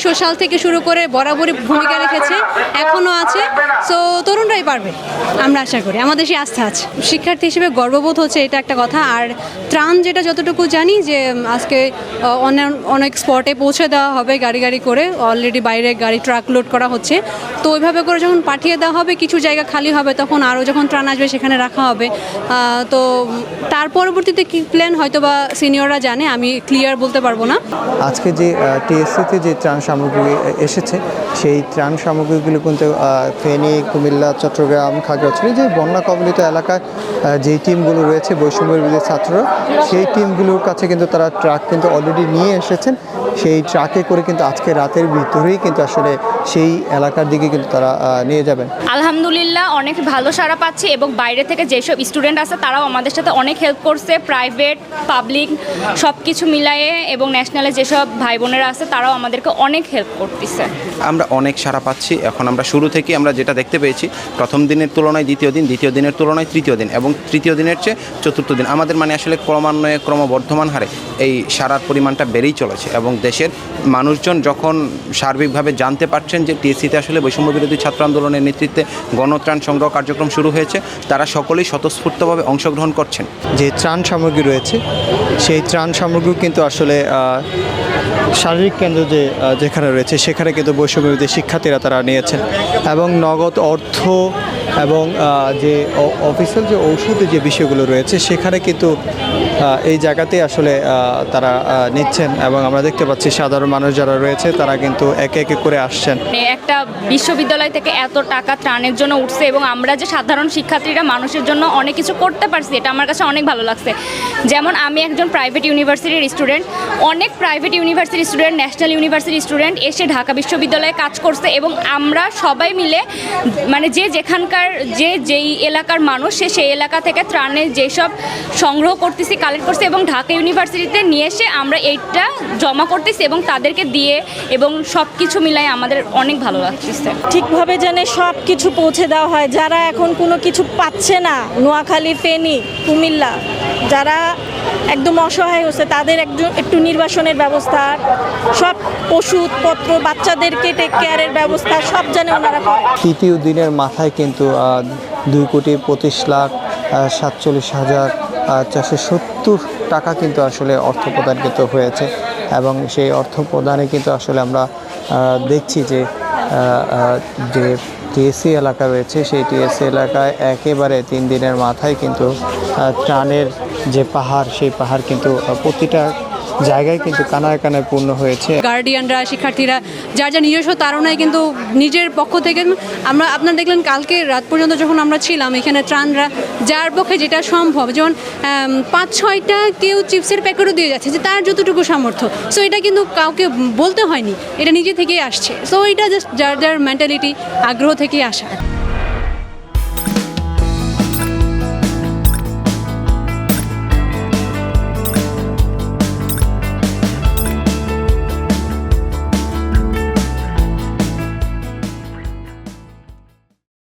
Social থেকে শুরু করে বরাবরই ভূমিকা রেখেছে, এখনও আছে। সো তরুণরাই পারবে, আমরা আশা করি, আমাদের সেই আস্থা আছে। শিক্ষার্থী হিসেবে গর্ববোধ হচ্ছে, এটা একটা কথা। আর ত্রাণ যেটা যতটুকু জানি যে আজকে অনেক স্পটে পৌঁছে দেওয়া হবে গাড়ি গাড়ি করে, অলরেডি বাইরে গাড়ি ট্রাক লোড করা হচ্ছে। তো ওইভাবে করে যখন পাঠিয়ে দেওয়া হবে, কিছু জায়গা খালি হবে, তখন আরও যখন ত্রাণ আসবে সেখানে রাখা হবে। তো তার পরবর্তীতে কী প্ল্যান হয়তো বা সিনিয়ররা জানে, আমি ক্লিয়ার বলতে পারবো না। আজকে যে টিএসসিতে যে ত্রাণ সামগ্রী এসেছে, সেই ত্রাণ সামগ্রীগুলো কিন্তু ফেনী, কুমিল্লা, চট্টগ্রাম, খাগড়াছড়ি যে বন্যা কবলিত এলাকায় যেই টিমগুলো রয়েছে বৈষম্য বিরোধী ছাত্ররা, সেই টিমগুলোর কাছে কিন্তু তারা ট্রাক কিন্তু অলরেডি নিয়ে এসেছেন। সেই ট্রাকে করে কিন্তু আজকে রাতের ভিতরেই কিন্তু আসলে সেই এলাকার দিকে কিন্তু তারা নিয়ে যাবেন। আলহামদুলিল্লাহ অনেক ভালো সাড়া পাচ্ছি, এবং বাইরে থেকে যেসব স্টুডেন্ট আছে তারাও আমাদের সাথে অনেক হেল্প করছে, প্রাইভেট, পাবলিক সব কিছু মিলায়ে, এবং ন্যাশনালে যেসব ভাই বোনেরা আছে তারাও আমাদেরকে অনেক হেল্প করতেছে। আমরা অনেক সাড়া পাচ্ছি। এখন আমরা শুরু থেকে আমরা যেটা দেখতে পেয়েছি, প্রথম দিনের তুলনায় দ্বিতীয় দিন, দ্বিতীয় দিনের তুলনায় তৃতীয় দিন, এবং তৃতীয় দিনের চেয়ে চতুর্থ দিন আমাদের আসলে ক্রমান্বয়ে ক্রমবর্ধমান হারে এই সাড়ার পরিমাণটা বেড়েই চলেছে। এবং দেশের মানুষজন যখন সার্বিকভাবে জানতে পারছেন যে টিএসসিতে আসলে বৈষম্য বিরোধী ছাত্র আন্দোলনের নেতৃত্বে গণত্রাণ সংগ্রহ কার্যক্রম শুরু হয়েছে, তারা সকলেই স্বতঃস্ফূর্তভাবে অংশগ্রহণ করছেন। যে ত্রাণ সামগ্রী রয়েছে, সেই ত্রাণ সামগ্রী কিন্তু আসলে শারীরিক কেন্দ্র যেখানে রয়েছে সেখানে কিন্তু বৈষম্য বিরোধী শিক্ষার্থীরা তারা নিয়েছেন, এবং নগদ অর্থ এবং যে অফিসিয়াল যে ঔষধের যে বিষয়গুলো রয়েছে সেখানে কিন্তু এই জায়গাতে আসলে তারা নিচ্ছেন। এবং আমরা দেখতে পাচ্ছি সাধারণ মানুষ যারা রয়েছে তারা কিন্তু একে একে করে আসছেন। একটা বিশ্ববিদ্যালয় থেকে এত টাকা ত্রাণের জন্য উঠছে, এবং আমরা যে সাধারণ শিক্ষার্থীরা মানুষের জন্য অনেক কিছু করতে পারছি, এটা আমার কাছে অনেক ভালো লাগছে। যেমন আমি একজন প্রাইভেট ইউনিভার্সিটির স্টুডেন্ট, অনেক প্রাইভেট ইউনিভার্সিটির স্টুডেন্ট, ন্যাশনাল ইউনিভার্সিটির স্টুডেন্ট এসে ঢাকা বিশ্ববিদ্যালয়ে কাজ করছে, এবং আমরা সবাই মিলে যে যেখানকার যেই এলাকার মানুষ সেই এলাকা থেকে ত্রাণের যেসব সংগ্রহ করতেছি, কালেক্ট করছি, এবং ঢাকা ইউনিভার্সিটিতে নিয়ে এসে আমরা এইটা জমা করতেছি এবং তাদেরকে দিয়ে, এবং সব কিছু মিলাই আমাদের অনেক ভালো লাগতেছে। ঠিকভাবে যেন সব কিছু পৌঁছে দেওয়া হয়। যারা এখন কোনো কিছু পাচ্ছে না, নোয়াখালী, ফেনী, কুমিল্লা, যারা একদম অসহায় হচ্ছে, তাদের একটু নির্বাসনের ব্যবস্থা, সব ওষুধপত্র, বাচ্চাদেরকে টেক কেয়ারের ব্যবস্থা সব যেন ওনারা করে। তৃতীয় দিনের মাথায় কিন্তু 2,25,47,470 টাকা কিন্তু আসলে অর্থ প্রদান কিন্তু হয়েছে। এবং সেই অর্থ প্রদানে কিন্তু আসলে আমরা দেখছি যে টিএসসি এলাকা রয়েছে, সেই টিএসসি এলাকায় একেবারে 3 দিনের মাথায় কিন্তু ত্রাণের যে পাহাড়, সেই পাহাড় কিন্তু প্রতিটা জায়গায় কিন্তু কানায় কানায় পূর্ণ হয়েছে। গার্ডিয়ানরা, শিক্ষার্থীরা যার যা নিজস্ব তাড়নায় কিন্তু নিজের পক্ষ থেকে আপনারা দেখলেন কালকে রাত পর্যন্ত যখন আমরা ছিলাম এখানে, ত্রাণরা যার পক্ষে যেটা সম্ভব, যেমন 5-6টা কেউ চিপসের প্যাকেটও দিয়ে যাচ্ছে, যে তার যতটুকু সামর্থ্য। সো এটা কিন্তু কাউকে বলতে হয়নি, এটা নিজে থেকেই আসছে। সো এটা জাস্ট যার যার মেন্টালিটি, আগ্রহ থেকেই আসা।